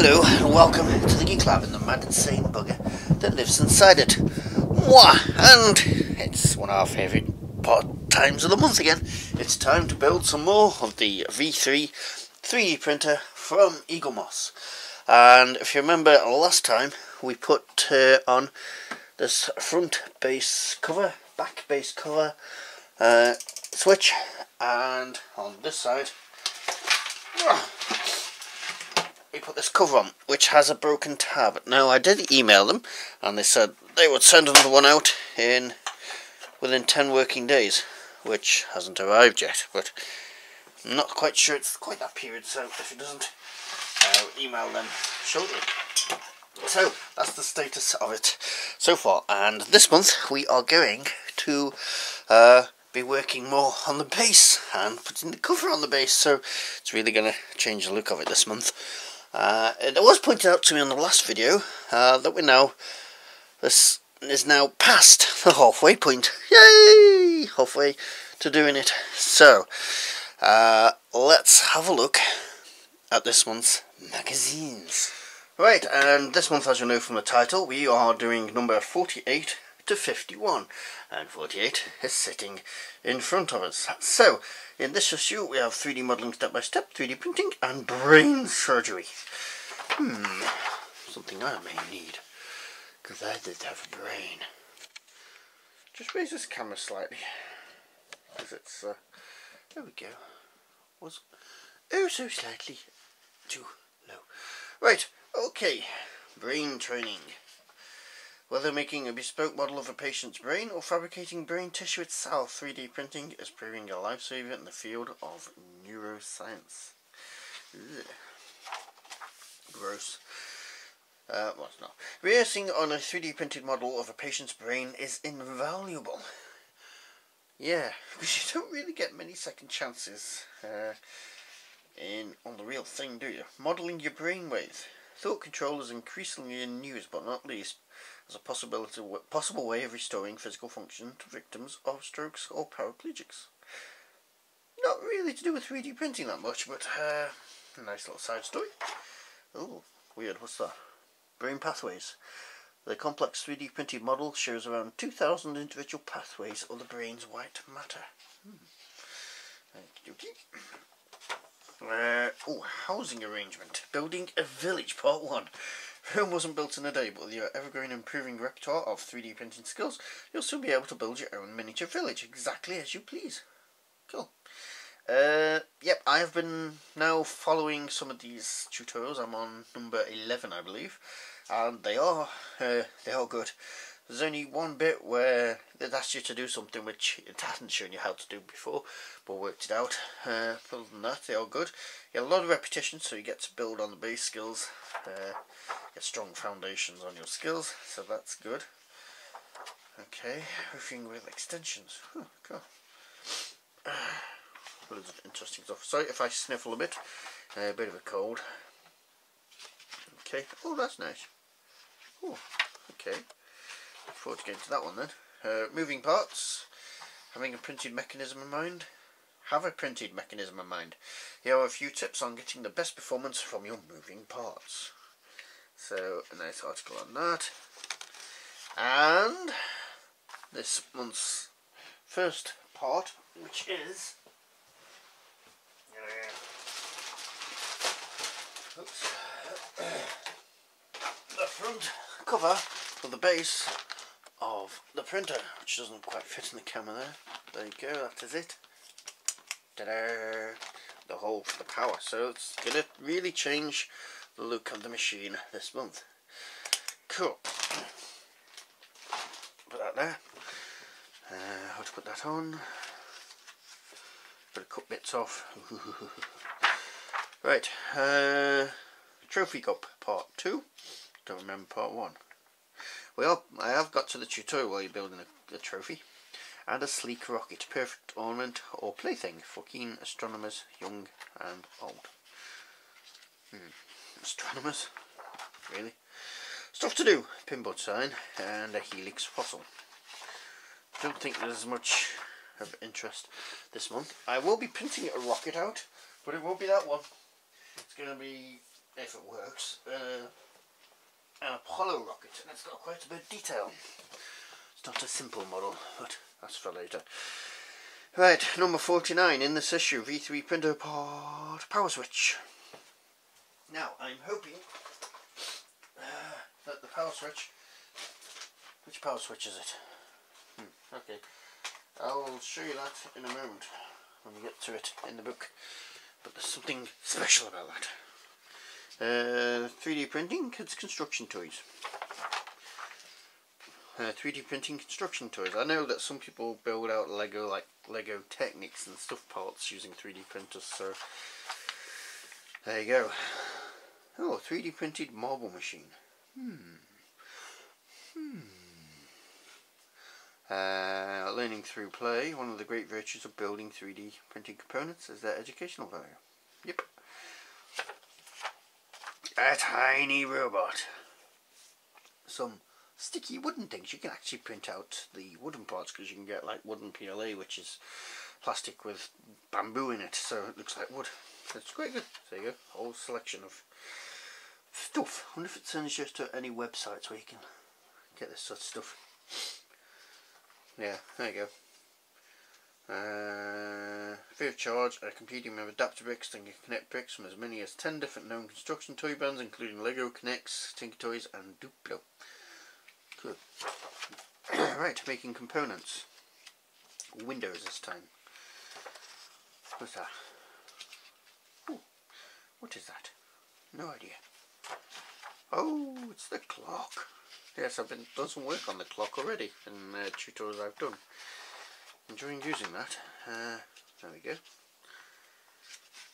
Hello and welcome to the Geek Lab and the mad insane bugger that lives inside it. Mwah! And it's one of our favourite times of the month again. It's time to build some more of the V3 3D printer from Eaglemoss. And if you remember last time, we put on this front base cover, back base cover switch, and on this side we put this cover on, which has a broken tab. Now, I did email them, and they said they would send another one out within 10 working days, which hasn't arrived yet, but I'm not quite sure it's quite that period, so if it doesn't, I'll email them shortly. So, that's the status of it so far, and this month we are going to be working more on the base and putting the cover on the base, so it's really going to change the look of it this month. It was pointed out to me on the last video that this is now past the halfway point. Yay! Halfway to doing it. So, let's have a look at this month's magazines. Right, and this month, as you know from the title, we are doing number 48 to 51, and 48 is sitting in front of us. So, in this issue we have 3D modelling step by step, 3D printing, and brain surgery. Something I may need, because I did have a brain. Just raise this camera slightly, because it's, there we go, was oh so slightly too low. Right, okay, brain training. Whether making a bespoke model of a patient's brain or fabricating brain tissue itself, 3D printing is proving a lifesaver in the field of neuroscience. Ugh. Gross. Well, it's not. Rehearsing on a 3D printed model of a patient's brain is invaluable. Yeah, because you don't really get many second chances on the real thing, do you? Modelling your brainwave. Thought control is increasingly in news, but not least as a possible way of restoring physical function to victims of strokes or paraplegics. Not really to do with 3D printing that much, but a nice little side story. Oh, weird, what's that? Brain pathways. The complex 3D printed model shows around 2,000 individual pathways of the brain's white matter. Housing arrangement. Building a village, part 1. Rome wasn't built in a day, but with your ever-growing improving repertoire of 3D printing skills, you'll soon be able to build your own miniature village, exactly as you please. Cool. Yep, I have been now following some of these tutorials. I'm on number 11, I believe, and they are good. There's only one bit where it asks you to do something which it hasn't shown you how to do before, but worked it out. Other than that, they are good. You get a lot of repetition, so you get to build on the base skills, get strong foundations on your skills, so that's good. Okay, roofing with extensions. Cool. Loads of interesting stuff. Sorry if I sniffle a bit of a cold. Okay, oh that's nice. Oh, okay. Look forward to getting to that one then. Moving parts. Having a printed mechanism in mind. Have a printed mechanism in mind. Here are a few tips on getting the best performance from your moving parts. So, a nice article on that. And this month's first part, which is the front cover for the base of the printer, which doesn't quite fit in the camera there. There you go, that is it. Ta-da! The hole for the power. So it's going to really change the look of the machine this month. Cool. Put that there. How to put that on. Better cut bits off. Right. Trophy cup part 2. Don't remember part 1. Well, I have got to the tutorial while you're building a trophy. And a sleek rocket, perfect ornament or plaything for keen astronomers, young and old. Astronomers? Really? Stuff to do. Pinboard sign and a helix fossil. Don't think there's much of interest this month. I will be printing a rocket out, but it won't be that one. It's going to be if it works, an Apollo rocket, and it's got quite a bit of detail. It's not a simple model, but that's for later. Right, number 49 in this issue, V3 printer part power switch. Now, I'm hoping that the power switch, which power switch is it? Okay, I'll show you that in a moment when we get to it in the book, but there's something special about that. 3D printing, kids construction toys. 3D printing construction toys. I know that some people build out Lego, like Lego Technics and stuff parts using 3D printers, so there you go. Oh, 3D printed marble machine. Learning through play. One of the great virtues of building 3D printing components is their educational value. Yep. A tiny robot. Some sticky wooden things. You can actually print out the wooden parts because you can get like wooden PLA, which is plastic with bamboo in it, so it looks like wood. It's quite good. There you go. A whole selection of stuff. I wonder if it sends you to any websites where you can get this sort of stuff. Yeah, there you go. Free of charge, a computing with adapter bricks and can connect bricks from as many as 10 different known construction toy brands, including Lego, Connects, Tinker Toys and Duplo. Good. Right, making components. Windows this time. What's that? Ooh, what is that? No idea. Oh, it's the clock. Yes, I've done some work on the clock already in tutorials I've done. Enjoying using that. There we go.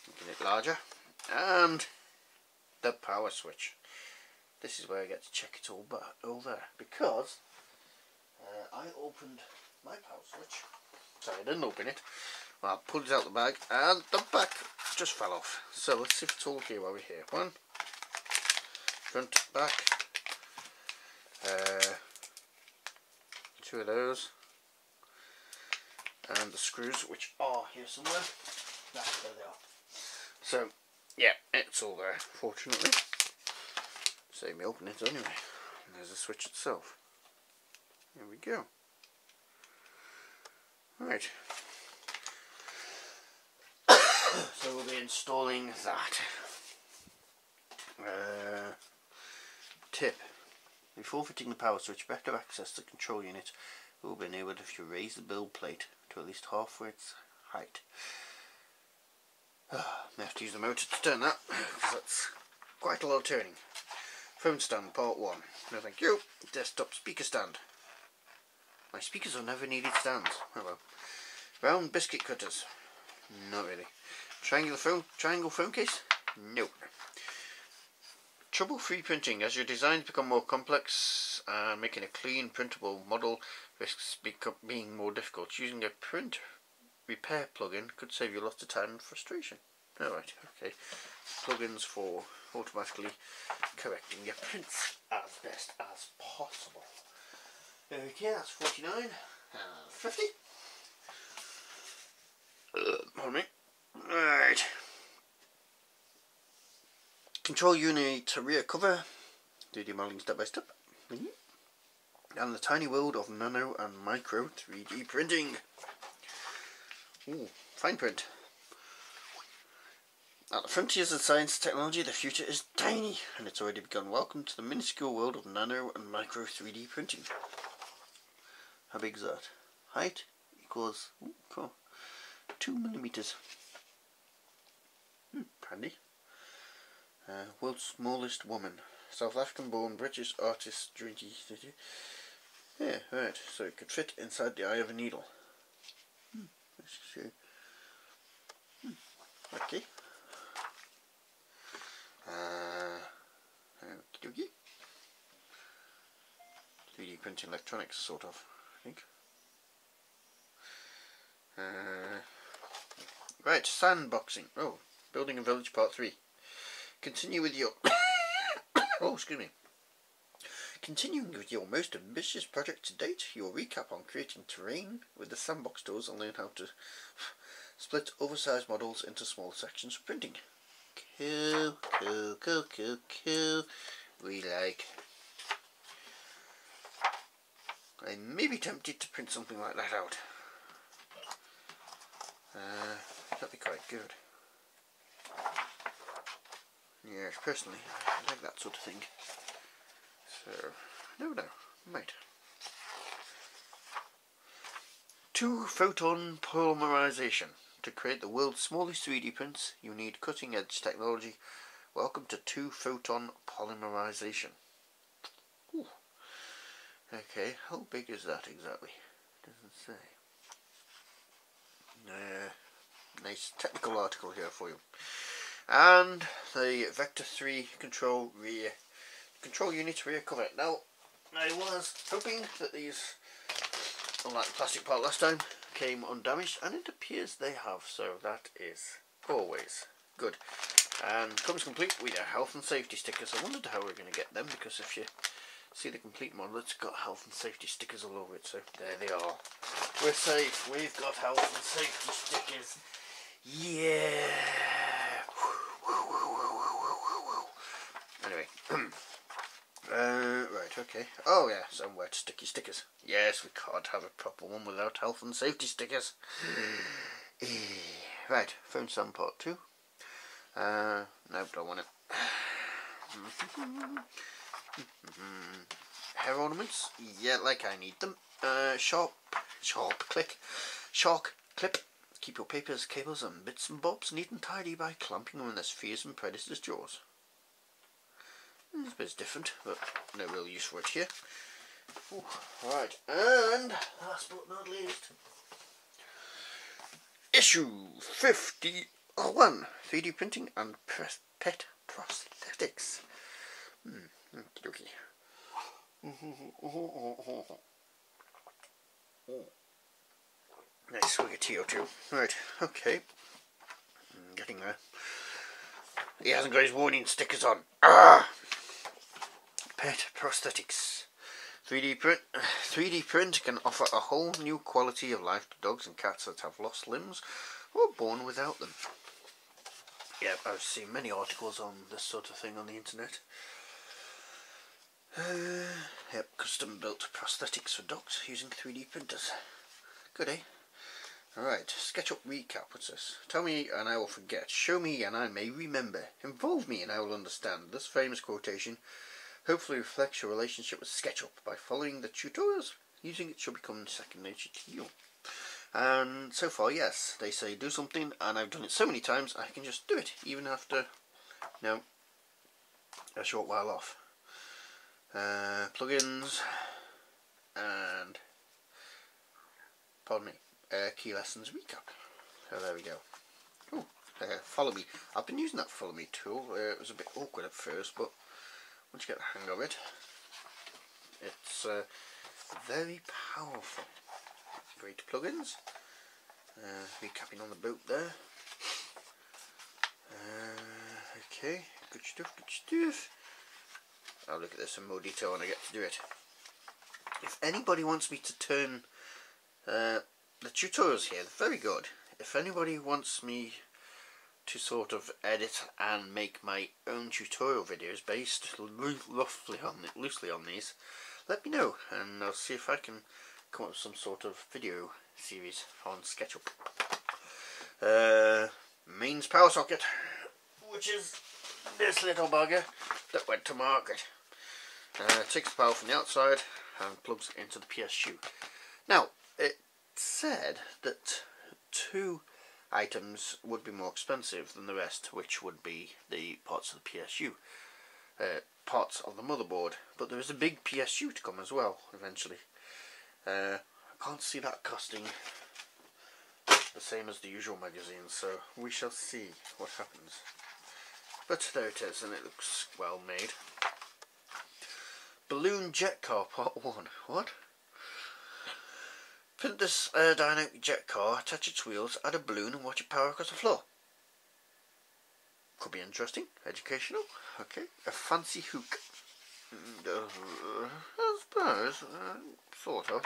Making it larger. And the power switch. This is where I get to check it all there, because I opened my power switch. Sorry, I didn't open it. Well, I pulled it out the bag and the back just fell off. So let's see if it's all okay while we're here. One, front, back. Two of those, and the screws, which are here somewhere. There they are. So yeah, it's all there, fortunately. Save me open it anyway. And there's the switch itself. There we go. Right. So we'll be installing that. Tip. Before fitting the power switch, better access the control unit will be enabled if you raise the build plate to at least halfway its height. I have to use the motor to turn that, because that's quite a lot of turning. Phone stand, part 1. No thank you. Desktop speaker stand. My speakers are never needed stands. Oh well. Round biscuit cutters. Not really. Triangle phone case? Nope. Trouble-free printing. As your designs become more complex, making a clean, printable model risks being more difficult. Using a print repair plugin could save you lots of time and frustration. Alright, okay. Plugins for automatically correcting your prints as best as possible. Okay, that's 49. 50. Pardon me. Right. Control unit rear cover. Do the modelling step by step. And the tiny world of nano and micro 3D printing. Ooh, fine print. At the frontiers of science and technology, the future is tiny, and it's already begun. Welcome to the minuscule world of nano and micro 3D printing. How big is that? Height equals, ooh, cool, 2 millimeters. Handy. World's smallest woman. South African born British artist Drinky. Yeah, right, so it could fit inside the eye of a needle. Let's see. Okay. Okie dokie. 3D printing electronics, sort of, I think. Right, sandboxing. Oh, building a village part 3. Continue with your oh, excuse me. Continuing with your most ambitious project to date, you'll recap on creating terrain with the sandbox tools and learn how to split oversized models into small sections for printing. Cool. We like. I may be tempted to print something like that out. That'd be quite good. Yes, personally, I like that sort of thing. So, no, might. 2-photon polymerization. To create the world's smallest 3D prints, you need cutting-edge technology. Welcome to 2-photon polymerization. Ooh. Okay, how big is that exactly? Doesn't say. Nice technical article here for you. And the Vector 3 control unit rear cover. Now, I was hoping that these, unlike the plastic part last time, came undamaged, and it appears they have, so that is always good. And comes complete with our health and safety stickers. I wondered how we're going to get them, because if you see the complete model, it's got health and safety stickers all over it, so there they are. We're safe, we've got health and safety stickers. Yeah! Anyway, right, okay. Oh yeah, some wet sticky stickers. Yes, we can't have a proper one without health and safety stickers. Right, phone stand part 2. Nope, don't want it. Hair ornaments, yeah, like I need them. Shark clip. Keep your papers, cables and bits and bobs neat and tidy by clamping them in their spheres and predators' jaws. This bit's different, but no real use for it here. Ooh, right, and last but not least, issue 51, 3D printing and pet prosthetics. Okie nice swig of TO2. Right, okay. Getting there. He hasn't got his warning stickers on. Pet prosthetics. 3D print can offer a whole new quality of life to dogs and cats that have lost limbs or born without them. Yep, I've seen many articles on this sort of thing on the internet. Yep, custom built prosthetics for dogs using 3D printers. Good, eh? Alright, SketchUp recap. What's this? Tell me and I will forget. Show me and I may remember. Involve me and I will understand. This famous quotation hopefully reflects your relationship with SketchUp. By following the tutorials, using it should become second nature to you. And so far, yes, they say do something, and I've done it so many times I can just do it, even after, you know, a short while off. Plugins and pardon me, key lessons recap. So there we go. Oh, follow me. I've been using that follow me tool. It was a bit awkward at first, but once you get the hang of it, it's very powerful. Great plugins. Recapping on the boat there. Okay, good stuff. I'll look at this in more detail when I get to do it. If anybody wants me to turn the tutorials here, they're very good. If anybody wants me to sort of edit and make my own tutorial videos based loosely on these, let me know and I'll see if I can come up with some sort of video series on SketchUp. Mains power socket, which is this little bugger that went to market. Takes the power from the outside and plugs into the PSU. Now, it said that 2 items would be more expensive than the rest, which would be the parts of the PSU, parts of the motherboard, but there is a big PSU to come as well eventually. I can't see that costing the same as the usual magazines, so we shall see what happens. But there it is, and it looks well made. Balloon jet car part 1. What? Print this dynamic jet car, attach its wheels, add a balloon and watch it power across the floor. Could be interesting, educational. Okay, a fancy hook. I suppose, sort of.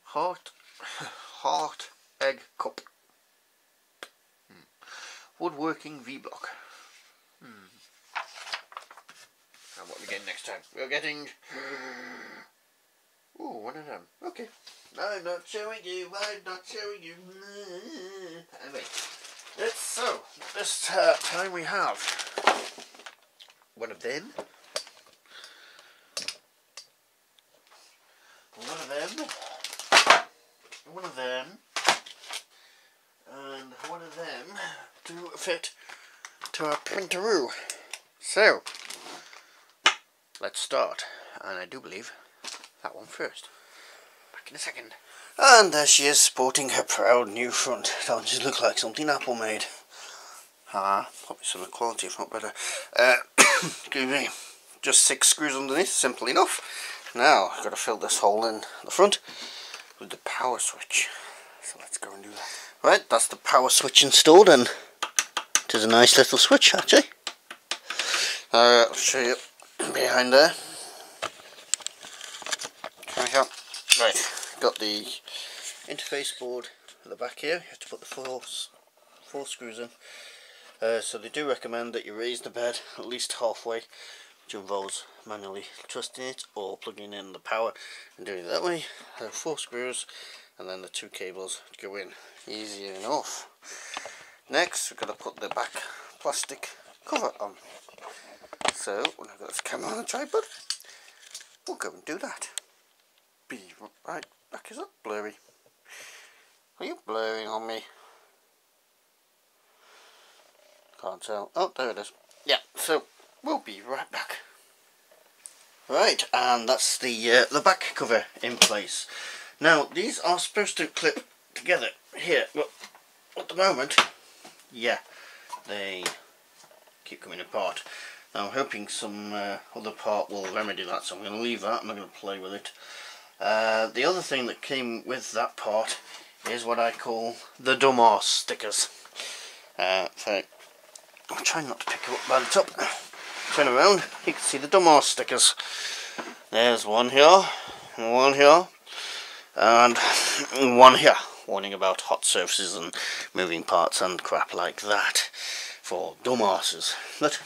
Heart egg cup. woodworking V-block. And what are we getting next time? We're getting... Ooh, one of them. Okay. I'm not showing you, I'm not showing you. Anyway, so, this time we have one of them. One of them, and one of them to fit to our printeroo. So, let's start, and I do believe that one first. Back in a second. And there she is, sporting her proud new front. Don't just look like something Apple made. Probably some quality if not better. Excuse me. Just 6 screws underneath, simple enough. Now, I've got to fill this hole in the front with the power switch. So let's go and do that. Right, that's the power switch installed, and it is a nice little switch actually. I'll show you behind there. Right, got the interface board at the back here. You have to put the four screws in. So they do recommend that you raise the bed at least halfway, which involves manually twisting it or plugging in the power and doing it that way. 4 screws and then the 2 cables to go in. Easy enough. Next we've got to put the back plastic cover on. So when I've got this camera on the tripod, we'll go and do that. Be right back. Is that blurry? Are you blurring on me? Can't tell. Oh, there it is. Yeah, so we'll be right back. Right, and that's the back cover in place. Now these are supposed to clip together here, but at the moment, yeah, they keep coming apart. Now I'm hoping some other part will remedy that, so I'm going to leave that. I'm not going to play with it. The other thing that came with that part is what I call the Dumbarse stickers. So I'm trying not to pick it up by the top. Turn around, you can see the Dumbarse stickers. There's one here, and one here, and one here, warning about hot surfaces and moving parts and crap like that for Dumbarses. But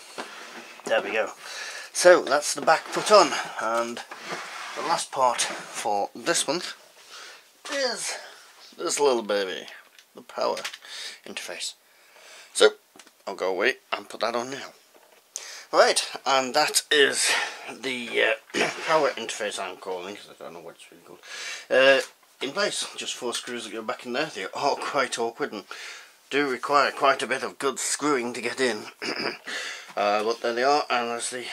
there we go. So that's the back put on, and the last part for this month is this little baby, the power interface. So I'll go away and put that on now. Right, and that is the power interface I'm calling, because I don't know what it's really called, in place. Just 4 screws that go back in there. They are quite awkward and do require quite a bit of good screwing to get in. But there they are, and there's the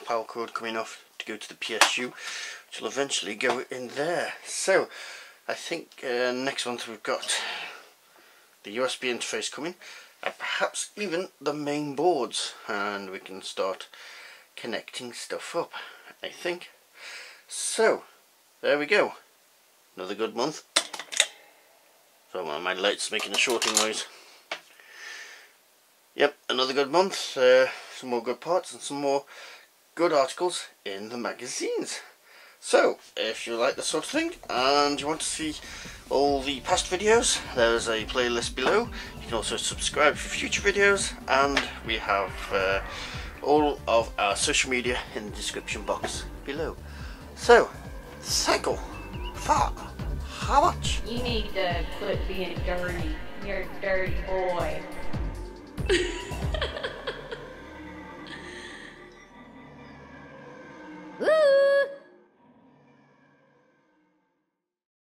power cord coming off to go to the PSU, which will eventually go in there. So I think next month we've got the USB interface coming, and perhaps even the main boards, and we can start connecting stuff up, I think. So there we go, another good month. So my light's making a shorting noise. Yep, another good month. Some more good parts and some more good articles in the magazines. So, if you like this sort of thing and you want to see all the past videos, there's a playlist below. You can also subscribe for future videos, and we have all of our social media in the description box below. So, cycle for how much? You need to quit being dirty. You're a dirty boy.